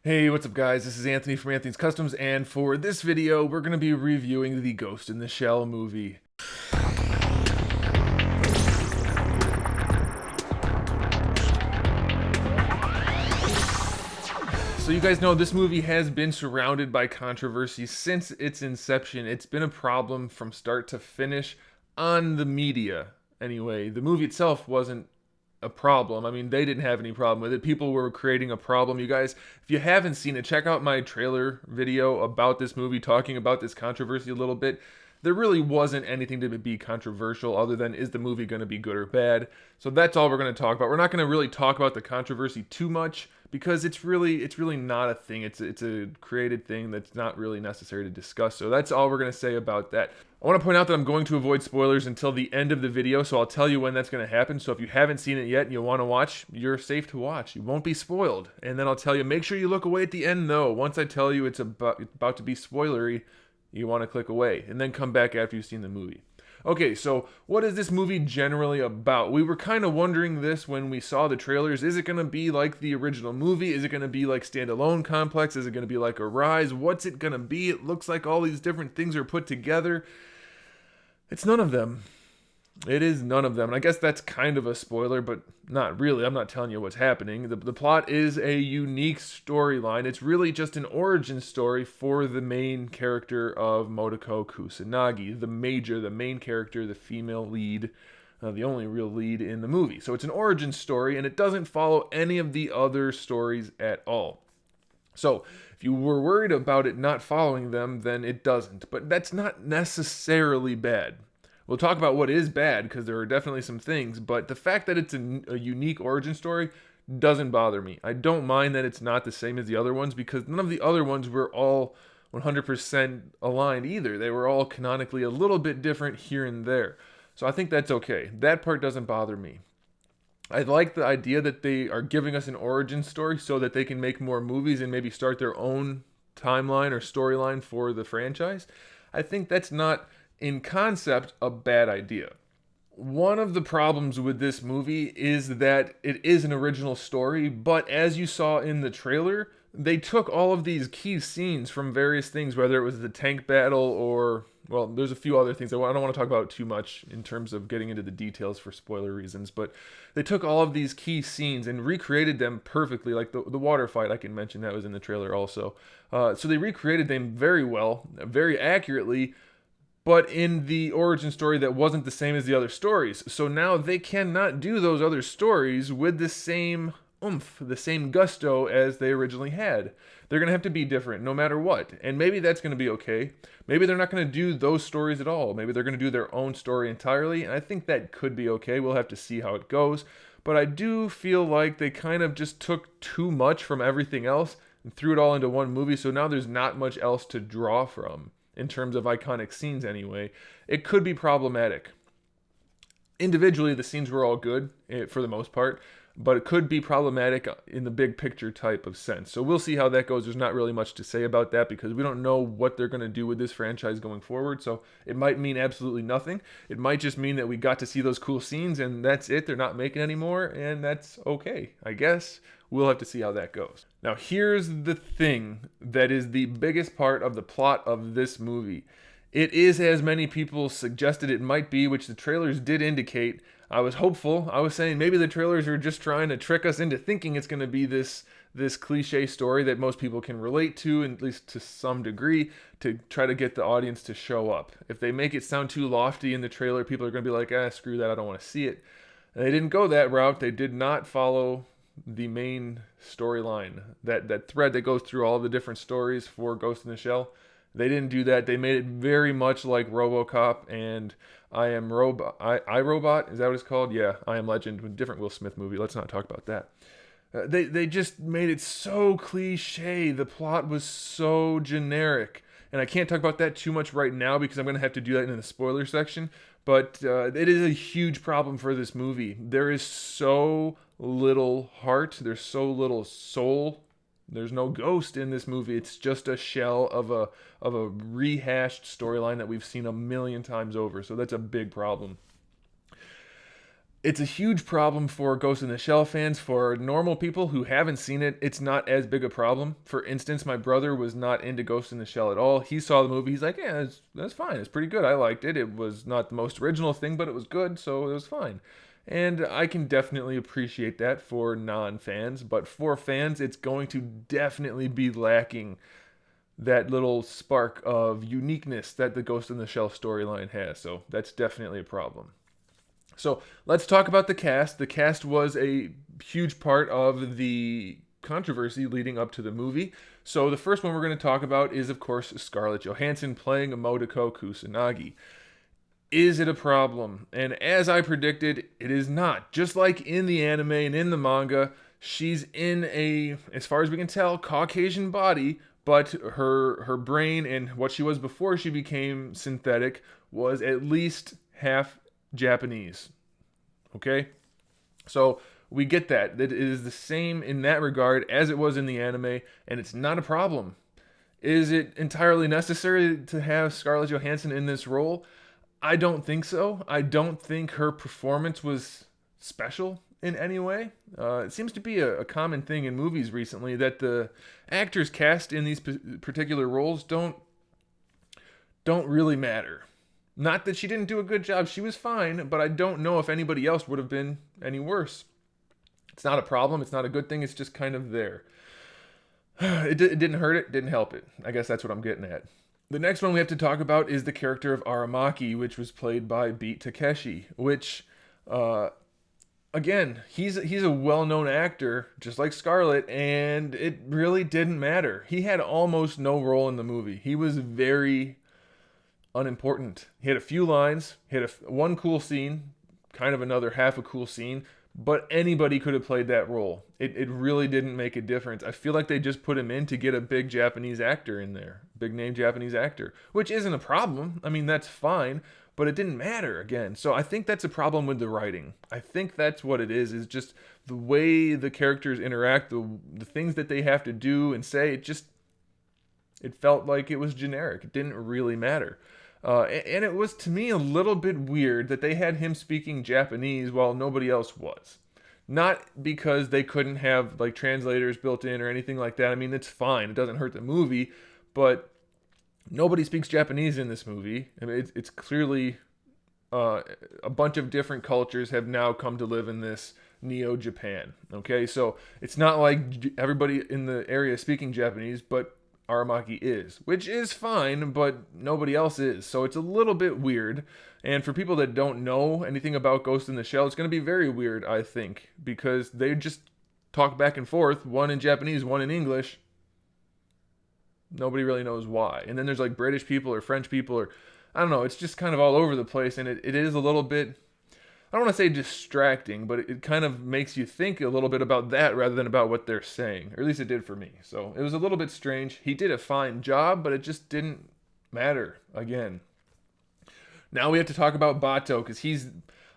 Hey, what's up guys? This is Anthony from Anthony's Customs, and for this video, we're going to be reviewing the Ghost in the Shell movie. So you guys know this movie has been surrounded by controversy since its inception. It's been a problem from start to finish on the media. Anyway, the movie itself wasn't a problem. I mean, they didn't have any problem with it. People were creating a problem. You guys, if you haven't seen it, check out my trailer video about this movie, talking about this controversy a little bit. There really wasn't anything to be controversial other than, is the movie going to be good or bad? So that's all we're going to talk about. We're not going to really talk about the controversy too much because it's really not a thing. It's a created thing that's not really necessary to discuss. So that's all we're going to say about that. I want to point out that I'm going to avoid spoilers until the end of the video, so I'll tell you when that's going to happen. So if you haven't seen it yet and you want to watch, you're safe to watch. You won't be spoiled. And then I'll tell you, make sure you look away at the end though. Once I tell you it's about to be spoilery, you want to click away and then come back after you've seen the movie. Okay, so what is this movie generally about? We were kind of wondering this when we saw the trailers. Is it going to be like the original movie? Is it going to be like Standalone Complex? Is it going to be like Arise? What's it going to be? It looks like all these different things are put together. It's none of them. It is none of them. And I guess that's kind of a spoiler, but not really. I'm not telling you what's happening. The plot is a unique storyline. It's really just an origin story for the main character of Motoko Kusanagi, the main character, the female lead, the only real lead in the movie. So it's an origin story, and it doesn't follow any of the other stories at all. So if you were worried about it not following them, then it doesn't. But that's not necessarily bad. We'll talk about what is bad, because there are definitely some things, but the fact that it's a unique origin story doesn't bother me. I don't mind that it's not the same as the other ones, because none of the other ones were all 100% aligned either. They were all canonically a little bit different here and there. So I think that's okay. That part doesn't bother me. I like the idea that they are giving us an origin story so that they can make more movies and maybe start their own timeline or storyline for the franchise. I think that's not, in concept, a bad idea. One of the problems with this movie is that it is an original story, but as you saw in the trailer, they took all of these key scenes from various things, whether it was the tank battle or, well, there's a few other things. I don't want to talk about too much in terms of getting into the details for spoiler reasons, but they took all of these key scenes and recreated them perfectly, like the water fight, I can mention that was in the trailer also. So they recreated them very well, very accurately, but in the origin story that wasn't the same as the other stories. So now they cannot do those other stories with the same oomph, the same gusto as they originally had. They're going to have to be different no matter what. And maybe that's going to be okay. Maybe they're not going to do those stories at all. Maybe they're going to do their own story entirely. And I think that could be okay. We'll have to see how it goes. But I do feel like they kind of just took too much from everything else and threw it all into one movie. So now there's not much else to draw from. In terms of iconic scenes anyway, it could be problematic. Individually, the scenes were all good for the most part, but it could be problematic in the big picture type of sense. So we'll see how that goes. There's not really much to say about that because we don't know what they're going to do with this franchise going forward. So it might mean absolutely nothing. It might just mean that we got to see those cool scenes and that's it. They're not making any more, and that's okay, I guess. We'll have to see how that goes. Now, here's the thing that is the biggest part of the plot of this movie. It is as many people suggested it might be, which the trailers did indicate. I was hopeful. I was saying maybe the trailers are just trying to trick us into thinking it's going to be this cliche story that most people can relate to, at least to some degree, to try to get the audience to show up. If they make it sound too lofty in the trailer, people are going to be like, screw that, I don't want to see it. And they didn't go that route. They did not follow the main storyline, that thread that goes through all the different stories for Ghost in the Shell. They didn't do that. They made it very much like RoboCop and I Robot. Is that what it's called? Yeah, I Am Legend, with a different Will Smith movie. Let's not talk about that. They just made it so cliche. The plot was so generic. And I can't talk about that too much right now because I'm going to have to do that in the spoiler section. But it is a huge problem for this movie. There is so little heart. There's so little soul. There's no ghost in this movie. It's just a shell of a rehashed storyline that we've seen a million times over. So that's a big problem. It's a huge problem for Ghost in the Shell fans. For normal people who haven't seen it, it's not as big a problem. For instance, my brother was not into Ghost in the Shell at all. He saw the movie. He's like, yeah, that's fine. It's pretty good. I liked it. It was not the most original thing, but it was good, so it was fine. And I can definitely appreciate that for non fans. But for fans, it's going to definitely be lacking that little spark of uniqueness that the Ghost in the Shell storyline has. So that's definitely a problem. So let's talk about the cast. The cast was a huge part of the controversy leading up to the movie. So the first one we're going to talk about is, of course, Scarlett Johansson playing Emotoko Kusanagi. Is it a problem? And as I predicted, it is not. Just like in the anime and in the manga, she's in a, as far as we can tell, Caucasian body, but her brain and what she was before she became synthetic was at least half Japanese. Okay? So we get that. That it is the same in that regard as it was in the anime, and it's not a problem. Is it entirely necessary to have Scarlett Johansson in this role? I don't think so. I don't think her performance was special in any way. It seems to be a common thing in movies recently that the actors cast in these particular roles don't really matter. Not that she didn't do a good job. She was fine, but I don't know if anybody else would have been any worse. It's not a problem. It's not a good thing. It's just kind of there. It didn't hurt it. Didn't help it. I guess that's what I'm getting at. The next one we have to talk about is the character of Aramaki, which was played by Beat Takeshi, which, again, he's a well-known actor, just like Scarlett, and it really didn't matter. He had almost no role in the movie. He was very unimportant. He had a few lines, he had one cool scene, kind of another half a cool scene, but anybody could have played that role. It really didn't make a difference. I feel like they just put him in to get a big Japanese actor in there, big name Japanese actor, which isn't a problem. I mean, that's fine, but it didn't matter again. So I think that's a problem with the writing. I think that's what it is just the way the characters interact, the things that they have to do and say, it felt like it was generic. It didn't really matter. And it was, to me, a little bit weird that they had him speaking Japanese while nobody else was. Not because they couldn't have like translators built in or anything like that. I mean, it's fine. It doesn't hurt the movie, but nobody speaks Japanese in this movie. I mean, it's clearly a bunch of different cultures have now come to live in this Neo Japan. Okay, so it's not like everybody in the area is speaking Japanese, but Aramaki is, which is fine, but nobody else is. So it's a little bit weird. And for people that don't know anything about Ghost in the Shell, it's going to be very weird, I think, because they just talk back and forth, one in Japanese, one in English. Nobody really knows why. And then there's like British people or French people, or I don't know, it's just kind of all over the place. And it is a little bit, I don't want to say distracting, but it kind of makes you think a little bit about that rather than about what they're saying. Or at least it did for me. So it was a little bit strange. He did a fine job, but it just didn't matter again. Now we have to talk about Bato, because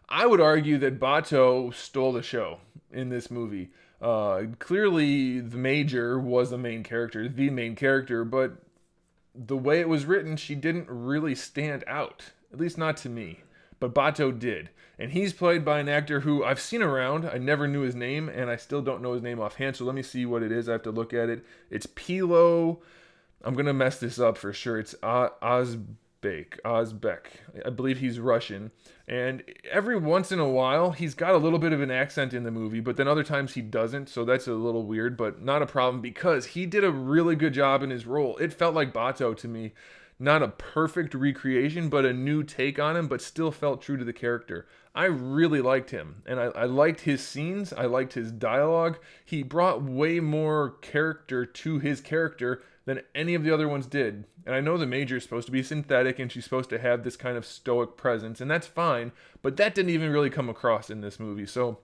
I would argue that Bato stole the show in this movie. Clearly, the Major was the main character, but the way it was written, she didn't really stand out. At least not to me. But Bato did. And he's played by an actor who I've seen around. I never knew his name, and I still don't know his name offhand, so let me see what it is. I have to look at it. It's Pilo. I'm going to mess this up for sure. It's Ozbek. I believe he's Russian. And every once in a while, he's got a little bit of an accent in the movie, but then other times he doesn't, so that's a little weird, but not a problem because he did a really good job in his role. It felt like Bato to me. Not a perfect recreation, but a new take on him, but still felt true to the character. I really liked him, and I liked his scenes. I liked his dialogue. He brought way more character to his character than any of the other ones did. And I know the Major is supposed to be synthetic, and she's supposed to have this kind of stoic presence, and that's fine, but that didn't even really come across in this movie. So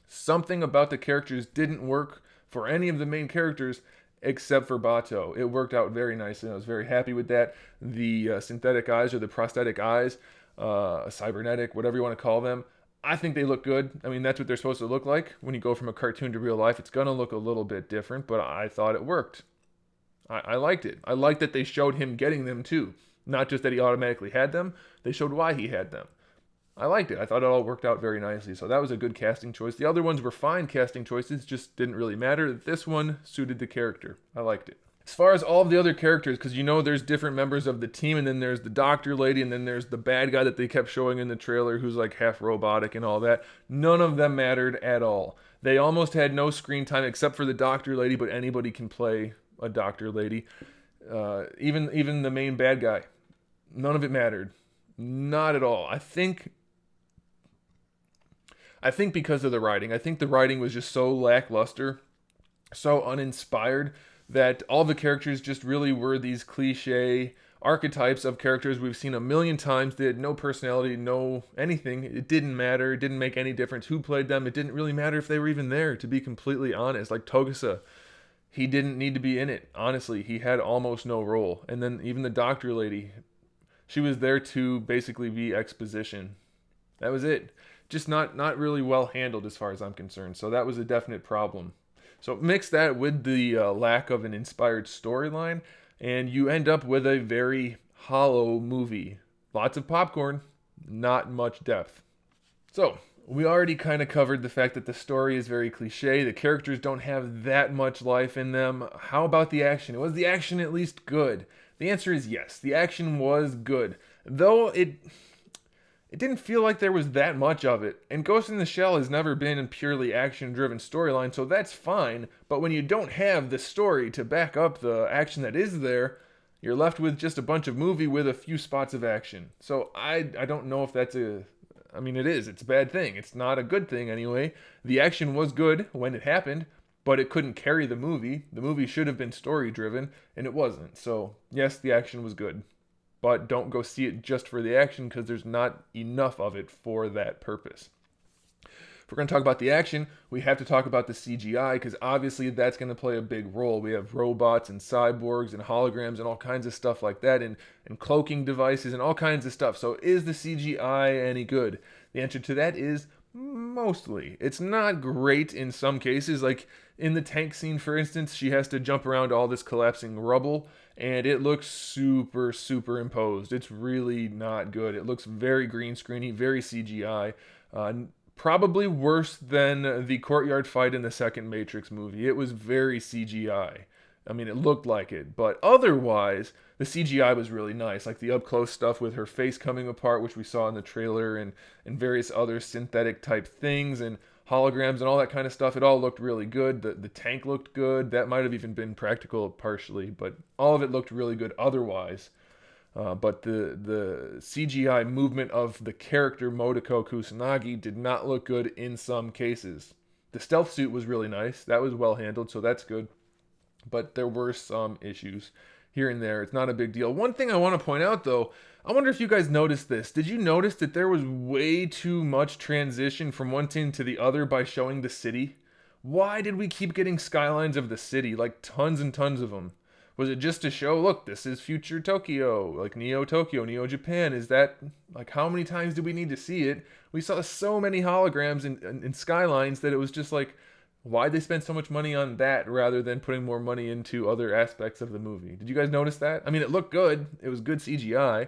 something about the characters didn't work for any of the main characters, except for Bato. It worked out very nicely. I was very happy with that. The synthetic eyes or the prosthetic eyes, cybernetic, whatever you want to call them, I think they look good. I mean, that's what they're supposed to look like. When you go from a cartoon to real life, it's going to look a little bit different, but I thought it worked. I liked it. I liked that they showed him getting them too. Not just that he automatically had them, they showed why he had them. I liked it. I thought it all worked out very nicely. So that was a good casting choice. The other ones were fine casting choices, just didn't really matter. This one suited the character. I liked it. As far as all of the other characters, because you know there's different members of the team, and then there's the doctor lady, and then there's the bad guy that they kept showing in the trailer who's like half robotic and all that. None of them mattered at all. They almost had no screen time except for the doctor lady, but anybody can play a doctor lady. Even the main bad guy. None of it mattered. Not at all. I think because of the writing. I think the writing was just so lackluster, so uninspired, that all the characters just really were these cliche archetypes of characters we've seen a million times. They had no personality, no anything. It didn't matter. It didn't make any difference who played them. It didn't really matter if they were even there, to be completely honest. Like Togusa, he didn't need to be in it. Honestly, he had almost no role. And then even the doctor lady, she was there to basically be exposition. That was it. Just not really well handled as far as I'm concerned. So that was a definite problem. So mix that with the lack of an inspired storyline, and you end up with a very hollow movie. Lots of popcorn, not much depth. So we already kind of covered the fact that the story is very cliche. The characters don't have that much life in them. How about the action? Was the action at least good? The answer is yes. The action was good, though it didn't feel like there was that much of it. And Ghost in the Shell has never been a purely action-driven storyline, so that's fine. But when you don't have the story to back up the action that is there, you're left with just a bunch of movie with a few spots of action. So I don't know if that's I mean, it is. It's a bad thing. It's not a good thing anyway. The action was good when it happened, but it couldn't carry the movie. The movie should have been story-driven, and it wasn't. So yes, the action was good. But don't go see it just for the action, because there's not enough of it for that purpose. If we're going to talk about the action, we have to talk about the CGI, because obviously that's going to play a big role. We have robots and cyborgs and holograms and all kinds of stuff like that, and cloaking devices and all kinds of stuff. So is the CGI any good? The answer to that is mostly. It's not great in some cases. Like in the tank scene, for instance, she has to jump around all this collapsing rubble, and it looks super superimposed. It's really not good. It looks very green screeny, very CGI. Probably worse than the courtyard fight in the second Matrix movie. It was very CGI. I mean, it looked like it, but otherwise, the CGI was really nice. Like the up-close stuff with her face coming apart, which we saw in the trailer, and various other synthetic type things, and holograms and all that kind of stuff. It all looked really good. The tank looked good. That might have even been practical partially, but all of it looked really good otherwise. But the CGI movement of the character Modoko Kusanagi did not look good in some cases. The stealth suit was really nice. That was well handled, so that's good. But there were some issues here and there. It's not a big deal. One thing I want to point out, though, I wonder if you guys noticed this. Did you notice that there was way too much transition from one scene to the other by showing the city? Why did we keep getting skylines of the city? Like tons and tons of them. Was it just to show, look, this is future Tokyo, like Neo Tokyo, Neo Japan? Is that, like, how many times do we need to see it? We saw so many holograms and skylines that it was just like, why'd they spend so much money on that rather than putting more money into other aspects of the movie? Did you guys notice that? I mean, it looked good. It was good CGI,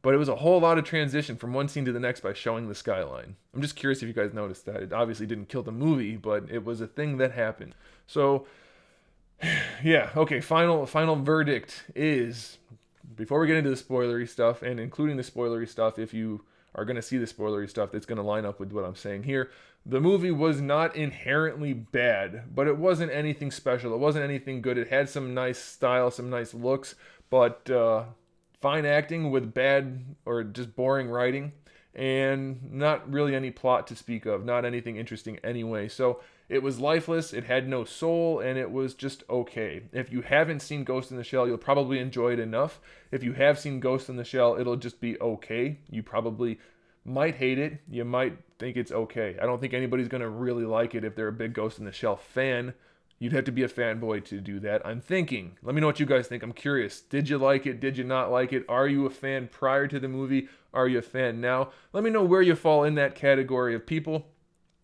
but it was a whole lot of transition from one scene to the next by showing the skyline. I'm just curious if you guys noticed that. It obviously didn't kill the movie, but it was a thing that happened. So, yeah, okay, final verdict is, before we get into the spoilery stuff, and including the spoilery stuff, if you are going to see the spoilery stuff, that's going to line up with what I'm saying here. The movie was not inherently bad, but it wasn't anything special. It wasn't anything good. It had some nice style, some nice looks, but fine acting with bad or just boring writing, and not really any plot to speak of. Not anything interesting anyway. So it was lifeless, it had no soul, and it was just okay. If you haven't seen Ghost in the Shell, you'll probably enjoy it enough. If you have seen Ghost in the Shell, it'll just be okay. You probably might hate it. You might think it's okay. I don't think anybody's going to really like it if they're a big Ghost in the Shell fan. You'd have to be a fanboy to do that. I'm thinking. Let me know what you guys think. I'm curious. Did you like it? Did you not like it? Are you a fan prior to the movie? Are you a fan now? Let me know where you fall in that category of people.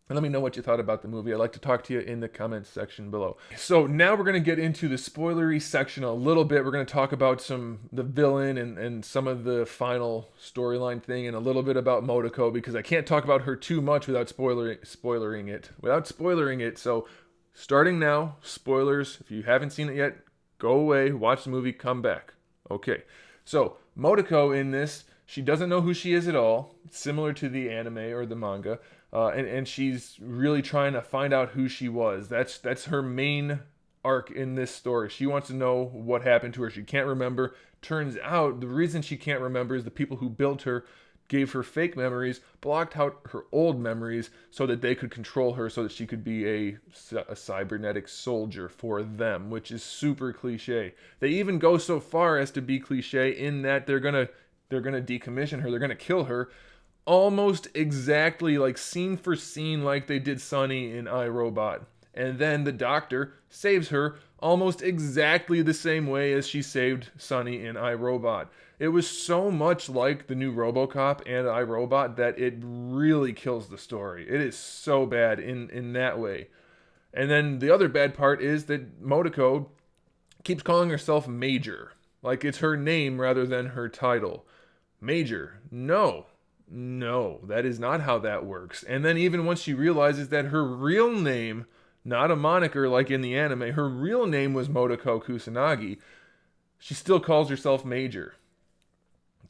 And let me know what you thought about the movie. I'd like to talk to you in the comments section below. So now we're going to get into the spoilery section a little bit. We're going to talk about the villain and some of the final storyline thing, and a little bit about Motoko, because I can't talk about her too much without spoiling it. So starting now, spoilers. If you haven't seen it yet, go away, watch the movie, come back. Okay. So Motoko in this, she doesn't know who she is at all, similar to the anime or the manga. And she's really trying to find out who she was. That's her main arc in this story. She wants to know what happened to her. She can't remember. Turns out the reason she can't remember is the people who built her gave her fake memories, blocked out her old memories so that they could control her, so that she could be a cybernetic soldier for them, which is super cliche. They even go so far as to be cliche in that they're gonna decommission her. They're gonna kill her almost exactly, like scene for scene, like they did Sunny in iRobot. And then the doctor saves her almost exactly the same way as she saved Sunny in iRobot. It was so much like the new RoboCop and iRobot that it really kills the story. It is so bad in that way. And then the other bad part is that Motoko keeps calling herself Major. Like it's her name rather than her title. Major. No, that is not how that works. And then even once she realizes that her real name, not a moniker like in the anime, her real name was Motoko Kusanagi, she still calls herself Major.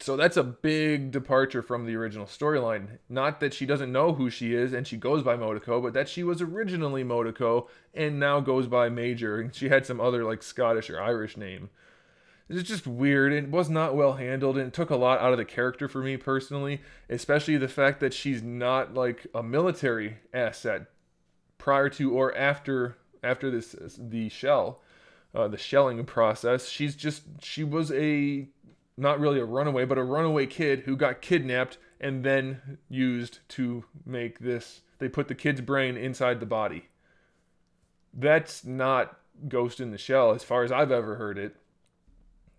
So that's a big departure from the original storyline. Not that she doesn't know who she is and she goes by Motoko, but that she was originally Motoko and now goes by Major. And she had some other like Scottish or Irish name. It's just weird. It was not well handled, and it took a lot out of the character for me personally, especially the fact that she's not like a military asset prior to or after the shelling process. She was not really a runaway, but a runaway kid who got kidnapped and then used to make this. They put the kid's brain inside the body. That's not Ghost in the Shell as far as I've ever heard it.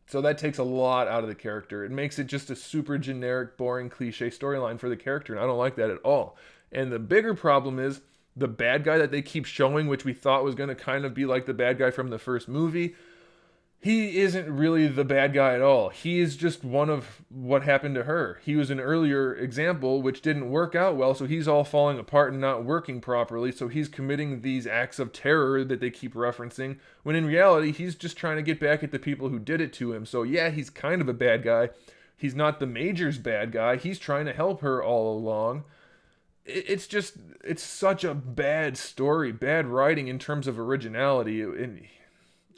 So that takes a lot out of the character. It makes it just a super generic, boring, cliche storyline for the character, and I don't like that at all. And the bigger problem is the bad guy that they keep showing, which we thought was going to kind of be like the bad guy from the first movie. He isn't really the bad guy at all. He is just one of what happened to her. He was an earlier example which didn't work out well, so he's all falling apart and not working properly, so he's committing these acts of terror that they keep referencing, when in reality, he's just trying to get back at the people who did it to him. So yeah, he's kind of a bad guy. He's not the Major's bad guy. He's trying to help her all along. It's such a bad story, bad writing in terms of originality.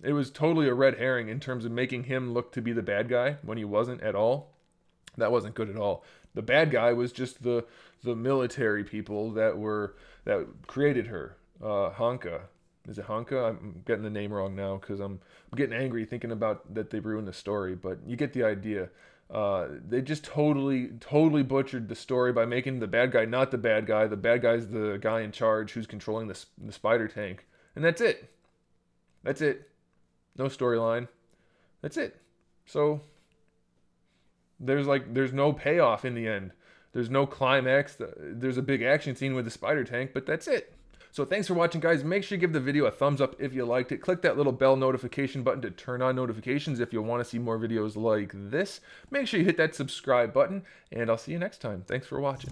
It was totally a red herring in terms of making him look to be the bad guy when he wasn't at all. That wasn't good at all. The bad guy was just the military people that created her. Hanka. Is it Hanka? I'm getting the name wrong now because I'm getting angry thinking about that they ruined the story, but you get the idea. They just totally butchered the story by making the bad guy not the bad guy. The bad guy's the guy in charge who's controlling the spider tank. And that's it. That's it. No storyline. That's it. So there's no payoff in the end. There's no climax. There's a big action scene with the spider tank, but that's it. So thanks for watching, guys. Make sure you give the video a thumbs up if you liked it. Click that little bell notification button to turn on notifications if you want to see more videos like this. Make sure you hit that subscribe button, and I'll see you next time. Thanks for watching.